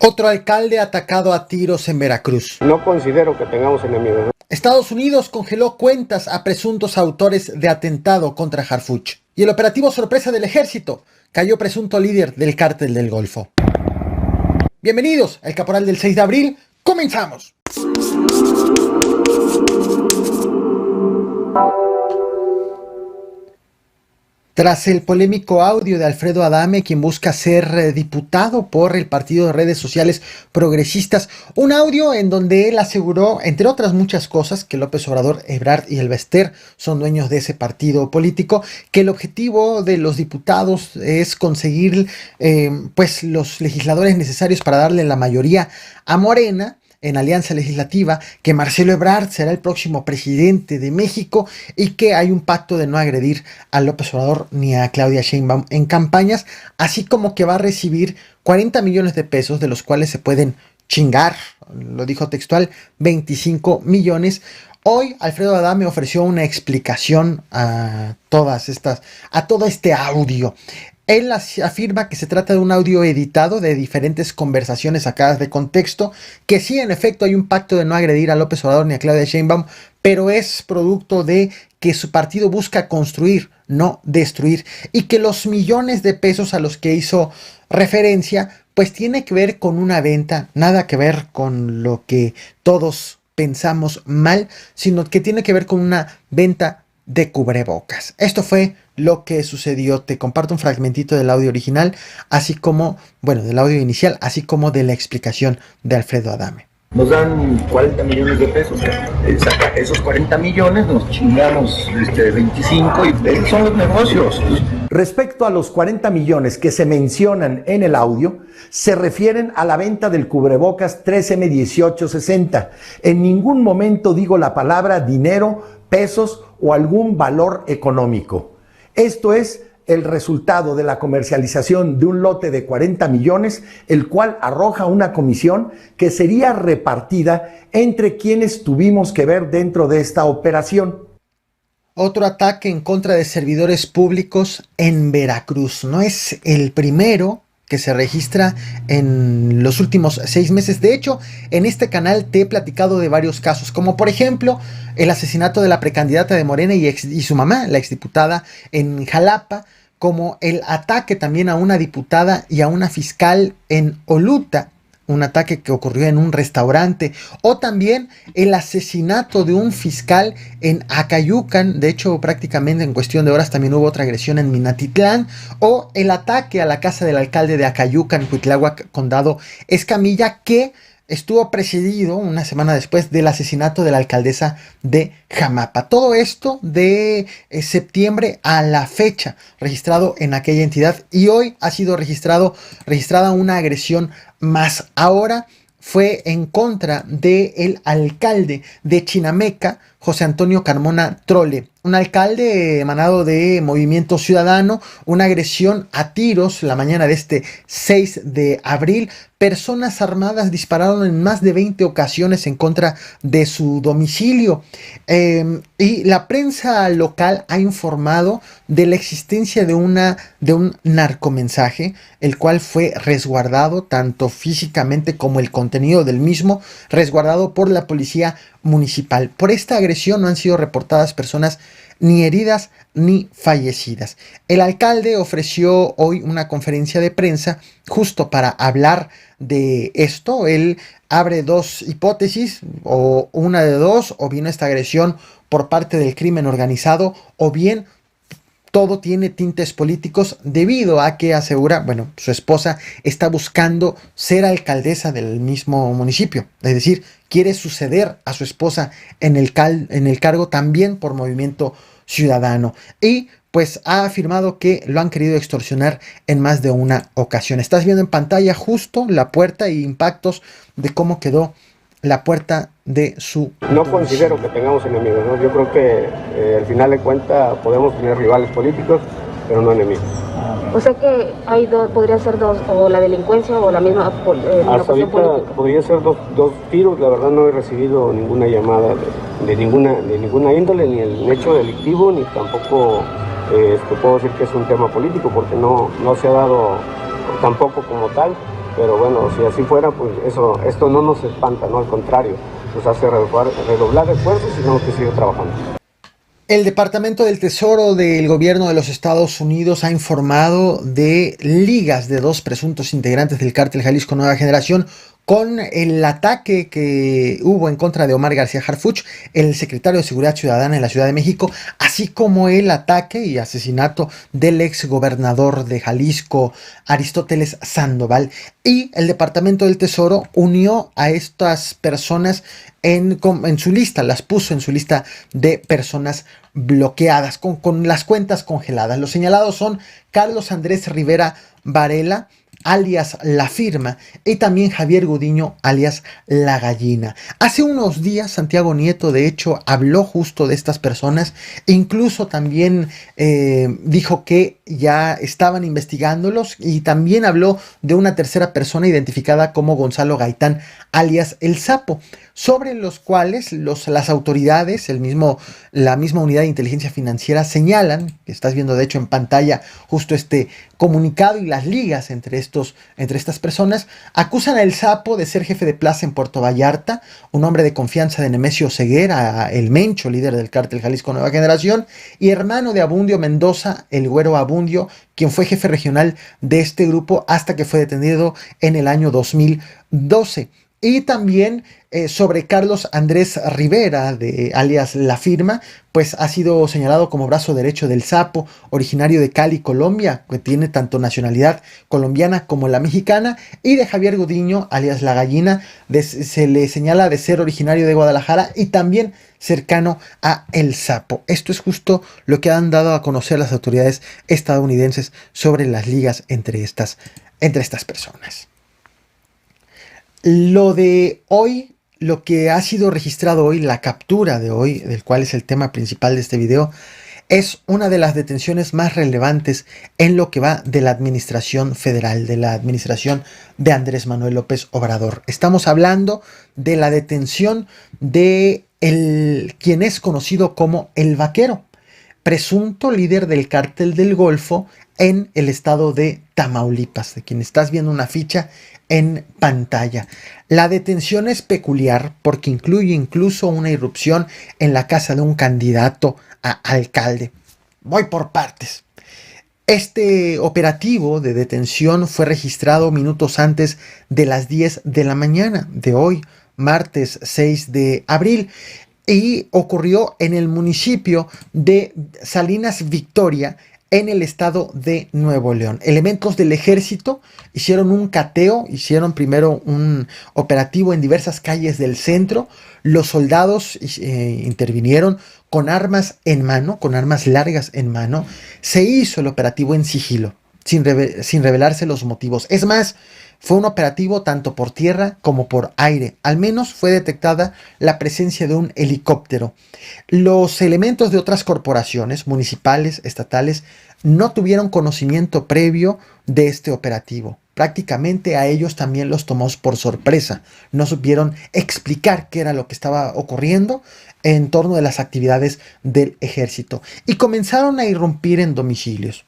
Otro alcalde atacado a tiros en Veracruz. No considero que tengamos enemigos, ¿no? Estados Unidos congeló cuentas a presuntos autores de atentado contra Harfuch. Y el operativo sorpresa del ejército cayó presunto líder del cártel del Golfo. Bienvenidos al Caporal del 6 de abril. ¡Comenzamos! Tras el polémico audio de Alfredo Adame, quien busca ser diputado por el partido de redes sociales progresistas, un audio en donde él aseguró, entre otras muchas cosas, que López Obrador, Ebrard y el Baster son dueños de ese partido político, que el objetivo de los diputados es conseguir los legisladores necesarios para darle la mayoría a Morena en alianza legislativa, que Marcelo Ebrard será el próximo presidente de México y que hay un pacto de no agredir a López Obrador ni a Claudia Sheinbaum en campañas, así como que va a recibir 40 millones de pesos, de los cuales se pueden chingar, lo dijo textual, 25 millones. Hoy Alfredo Adame ofreció una explicación a todo este audio. Él afirma que se trata de un audio editado de diferentes conversaciones sacadas de contexto, que sí, en efecto, hay un pacto de no agredir a López Obrador ni a Claudia Sheinbaum, pero es producto de que su partido busca construir, no destruir, y que los millones de pesos a los que hizo referencia, pues tiene que ver con una venta, nada que ver con lo que todos pensamos mal, sino que tiene que ver con una venta de cubrebocas. Esto fue lo que sucedió. Te comparto un fragmentito del audio original, así como, del audio inicial, así como de la explicación de Alfredo Adame. Nos dan 40 millones de pesos. Esos 40 millones nos chingamos 25 y son los negocios. Respecto a los 40 millones que se mencionan en el audio, se refieren a la venta del cubrebocas 3M1860. En ningún momento digo la palabra dinero, pesos o algún valor económico. Esto es el resultado de la comercialización de un lote de 40 millones, el cual arroja una comisión que sería repartida entre quienes tuvimos que ver dentro de esta operación. Otro ataque en contra de servidores públicos en Veracruz. No es el primero que se registra en los últimos 6 meses. De hecho, en este canal te he platicado de varios casos, como por ejemplo el asesinato de la precandidata de Morena y su mamá, la exdiputada en Jalapa, como el ataque también a una diputada y a una fiscal en Oluta, un ataque que ocurrió en un restaurante, o también el asesinato de un fiscal en Acayucan. De hecho, prácticamente en cuestión de horas también hubo otra agresión en Minatitlán, o el ataque a la casa del alcalde de Acayucan, Cuitláhuac, condado Escamilla, que estuvo precedido una semana después del asesinato de la alcaldesa de Jamapa. Todo esto de septiembre a la fecha registrado en aquella entidad, y hoy ha sido registrada una agresión más. Ahora fue en contra del alcalde de Chinameca, José Antonio Carmona Trole, un alcalde emanado de Movimiento Ciudadano. Una agresión a tiros la mañana de este 6 de abril. Personas armadas dispararon en más de 20 ocasiones en contra de su domicilio. Y la prensa local ha informado de la existencia de un narcomensaje, el cual fue resguardado tanto físicamente como el contenido del mismo, resguardado por la policía municipal. Por esta agresión no han sido reportadas personas ni heridas ni fallecidas. El alcalde ofreció hoy una conferencia de prensa justo para hablar de esto. Él abre dos hipótesis, o una de dos: o bien esta agresión por parte del crimen organizado, o bien todo tiene tintes políticos, debido a que asegura, su esposa está buscando ser alcaldesa del mismo municipio. Es decir, quiere suceder a su esposa en el cargo también por Movimiento Ciudadano. Y pues ha afirmado que lo han querido extorsionar en más de una ocasión. Estás viendo en pantalla justo la puerta y impactos de cómo quedó la puerta de su... No considero que tengamos enemigos, ¿no? Yo creo que al final de cuentas podemos tener rivales políticos, pero no enemigos. O sea que hay podría ser dos, o la delincuencia o la misma hasta ahorita política. Podría ser dos tiros. La verdad no he recibido ninguna llamada de ninguna índole, ni el hecho delictivo, ni tampoco puedo decir que es un tema político, porque no se ha dado tampoco como tal. pero bueno, si así fuera, pues esto no nos espanta, no, al contrario, nos hace redoblar esfuerzos y tenemos que seguir trabajando. El Departamento del Tesoro del Gobierno de los Estados Unidos ha informado de ligas de 2 presuntos integrantes del cártel Jalisco Nueva Generación con el ataque que hubo en contra de Omar García Harfuch, el secretario de Seguridad Ciudadana en la Ciudad de México, así como el ataque y asesinato del ex gobernador de Jalisco, Aristóteles Sandoval. Y el Departamento del Tesoro unió a estas personas en su lista, las puso en su lista de personas bloqueadas, con las cuentas congeladas. Los señalados son Carlos Andrés Rivera Varela, alias La Firma, y también Javier Gudiño, alias La Gallina. Hace unos días Santiago Nieto, de hecho, habló justo de estas personas, incluso también dijo que ya estaban investigándolos, y también habló de una tercera persona identificada como Gonzalo Gaitán, alias El Sapo, sobre los cuales las autoridades, la misma unidad de inteligencia financiera señalan, que estás viendo de hecho en pantalla justo este comunicado y las ligas entre estas personas, acusan a El Sapo de ser jefe de plaza en Puerto Vallarta, un hombre de confianza de Nemesio Ceguera, el Mencho, líder del cártel Jalisco Nueva Generación, y hermano de Abundio Mendoza, el Güero Abundio, quien fue jefe regional de este grupo hasta que fue detenido en el año 2012. Y también sobre Carlos Andrés Rivera, alias La Firma, pues ha sido señalado como brazo derecho del Sapo, originario de Cali, Colombia, que tiene tanto nacionalidad colombiana como la mexicana, y de Javier Gudiño, alias La Gallina, se le señala de ser originario de Guadalajara y también cercano a El Sapo. Esto es justo lo que han dado a conocer las autoridades estadounidenses sobre las ligas entre estas personas. Lo de hoy, lo que ha sido registrado hoy, la captura de hoy, del cual es el tema principal de este video, es una de las detenciones más relevantes en lo que va de la administración federal, de la administración de Andrés Manuel López Obrador. Estamos hablando de la detención de quien es conocido como El Vaquero, presunto líder del cártel del Golfo en el estado de Tamaulipas, de quien estás viendo una ficha en pantalla. La detención es peculiar porque incluye incluso una irrupción en la casa de un candidato a alcalde. Voy por partes. Este operativo de detención fue registrado minutos antes de las 10 de la mañana de hoy, martes 6 de abril, y ocurrió en el municipio de Salinas Victoria, en el estado de Nuevo León. Elementos del ejército hicieron un cateo, hicieron primero un operativo en diversas calles del centro. Los soldados intervinieron con armas en mano, con armas largas en mano. Se hizo el operativo en sigilo, sin revelarse los motivos. Es más, fue un operativo tanto por tierra como por aire. Al menos fue detectada la presencia de un helicóptero. Los elementos de otras corporaciones, municipales, estatales, no tuvieron conocimiento previo de este operativo. Prácticamente a ellos también los tomó por sorpresa. No supieron explicar qué era lo que estaba ocurriendo en torno de las actividades del ejército. Y comenzaron a irrumpir en domicilios.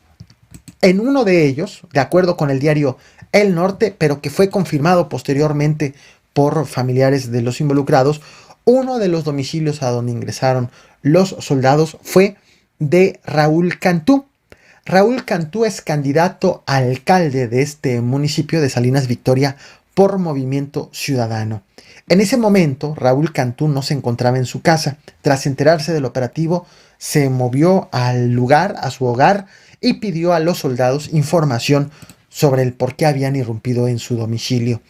En uno de ellos, de acuerdo con el diario El Norte, pero que fue confirmado posteriormente por familiares de los involucrados, uno de los domicilios a donde ingresaron los soldados fue de Raúl Cantú. Raúl Cantú es candidato a alcalde de este municipio de Salinas Victoria por Movimiento Ciudadano. En ese momento, Raúl Cantú no se encontraba en su casa. Tras enterarse del operativo, se movió al lugar, a su hogar, y pidió a los soldados información sobre el por qué habían irrumpido en su domicilio.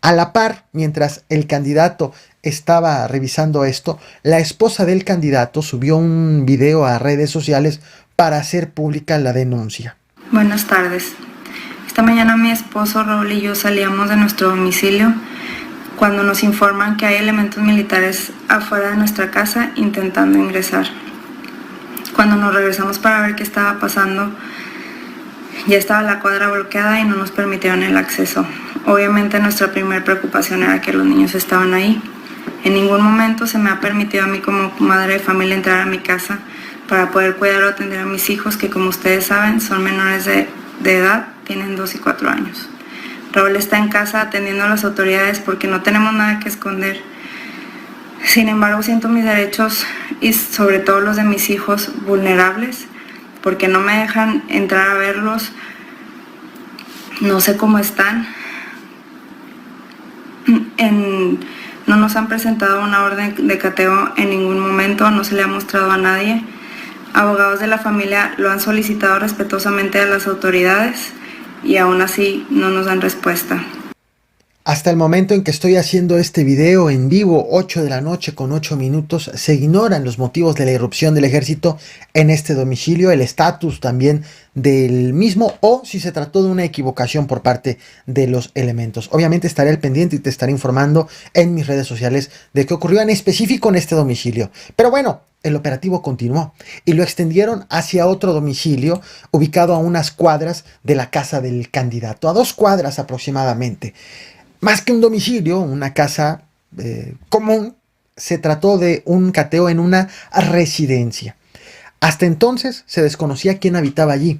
A la par, mientras el candidato estaba revisando esto, la esposa del candidato subió un video a redes sociales para hacer pública la denuncia. Buenas tardes. Esta mañana mi esposo Raúl y yo salíamos de nuestro domicilio cuando nos informan que hay elementos militares afuera de nuestra casa intentando ingresar. Cuando nos regresamos para ver qué estaba pasando, ya estaba la cuadra bloqueada y no nos permitieron el acceso. Obviamente nuestra primera preocupación era que los niños estaban ahí. En ningún momento se me ha permitido a mí como madre de familia entrar a mi casa para poder cuidar o atender a mis hijos, que como ustedes saben son menores de edad, tienen 2 y 4 años. Raúl está en casa atendiendo a las autoridades porque no tenemos nada que esconder. Sin embargo, siento mis derechos y sobre todo los de mis hijos vulnerables porque no me dejan entrar a verlos. No sé cómo están. No nos han presentado una orden de cateo en ningún momento, no se le ha mostrado a nadie. Abogados de la familia lo han solicitado respetuosamente a las autoridades y aún así no nos dan respuesta. Hasta el momento en que estoy haciendo este video en vivo, 8 de la noche con 8 minutos, se ignoran los motivos de la irrupción del ejército en este domicilio, el estatus también del mismo o si se trató de una equivocación por parte de los elementos. Obviamente estaré al pendiente y te estaré informando en mis redes sociales de qué ocurrió en específico en este domicilio. Pero bueno, el operativo continuó y lo extendieron hacia otro domicilio ubicado a unas cuadras de la casa del candidato, a 2 cuadras aproximadamente. Más que un domicilio, una casa común, se trató de un cateo en una residencia. Hasta entonces se desconocía quién habitaba allí.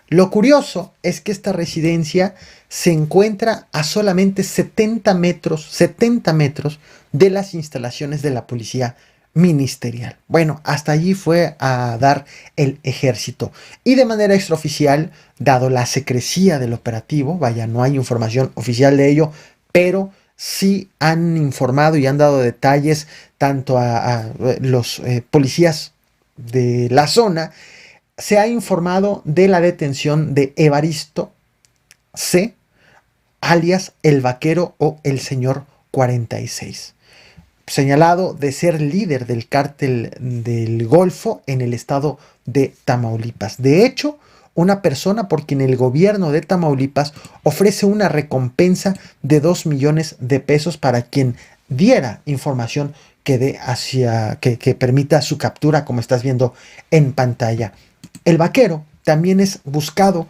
Lo curioso es que esta residencia se encuentra a solamente 70 metros de las instalaciones de la policía ministerial. Bueno, hasta allí fue a dar el ejército. Y de manera extraoficial, dado la secrecía del operativo, vaya, no hay información oficial de ello, pero sí han informado y han dado detalles tanto a los policías de la zona. Se ha informado de la detención de Evaristo C., alias El Vaquero o el Señor 46, señalado de ser líder del cártel del Golfo en el estado de Tamaulipas. De hecho, una persona por quien el gobierno de Tamaulipas ofrece una recompensa de 2 millones de pesos para quien diera información que permita su captura, como estás viendo en pantalla. El Vaquero también es buscado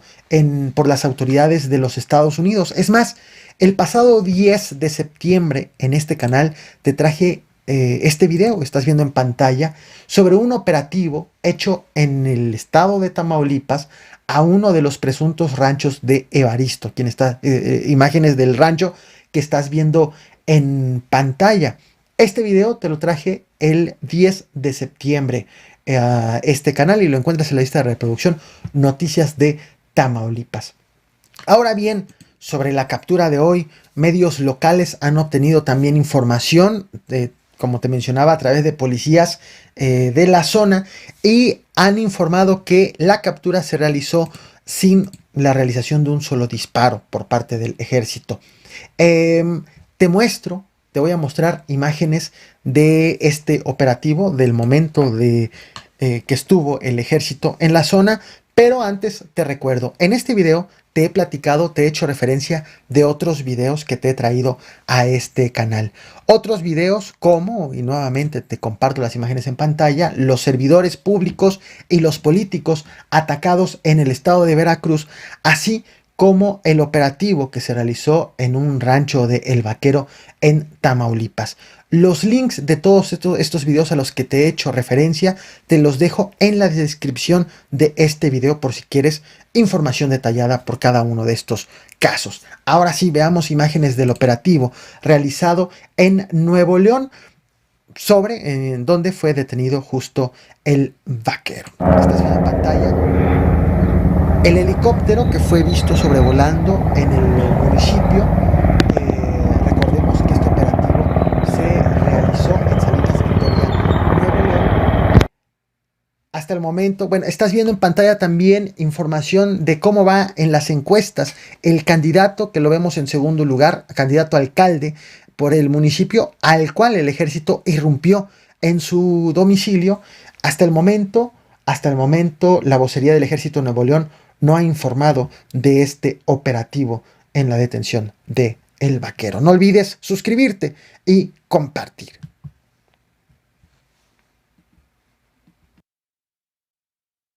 por las autoridades de los Estados Unidos. Es más, el pasado 10 de septiembre en este canal te traje este video, estás viendo en pantalla, sobre un operativo hecho en el estado de Tamaulipas a uno de los presuntos ranchos de Evaristo. Quien está, imágenes del rancho que estás viendo en pantalla. Este video te lo traje el 10 de septiembre a este canal y lo encuentras en la lista de reproducción Noticias de Tamaulipas. Ahora bien, sobre la captura de hoy, medios locales han obtenido también información, como te mencionaba, a través de policías de la zona y han informado que la captura se realizó sin la realización de un solo disparo por parte del ejército. Te voy a mostrar imágenes de este operativo, del momento que estuvo el ejército en la zona, pero antes te recuerdo, en este video te he platicado, te he hecho referencia de otros videos que te he traído a este canal. Otros videos como, y nuevamente te comparto las imágenes en pantalla, los servidores públicos y los políticos atacados en el estado de Veracruz, así como el operativo que se realizó en un rancho de El Vaquero en Tamaulipas. Los links de todos estos videos a los que te he hecho referencia te los dejo en la descripción de este video por si quieres información detallada por cada uno de estos casos. Ahora sí, veamos imágenes del operativo realizado en Nuevo León, en donde fue detenido justo El Vaquero. Estás viendo en pantalla el helicóptero que fue visto sobrevolando en el municipio. Recordemos que este operativo se realizó en Salinas Victoria, Nuevo León. Hasta el momento, bueno, estás viendo en pantalla también información de cómo va en las encuestas el candidato, que lo vemos en segundo lugar, candidato a alcalde por el municipio al cual el ejército irrumpió en su domicilio. Hasta el momento, la vocería del ejército de Nuevo León no ha informado de este operativo en la detención de El Vaquero. No olvides suscribirte y compartir.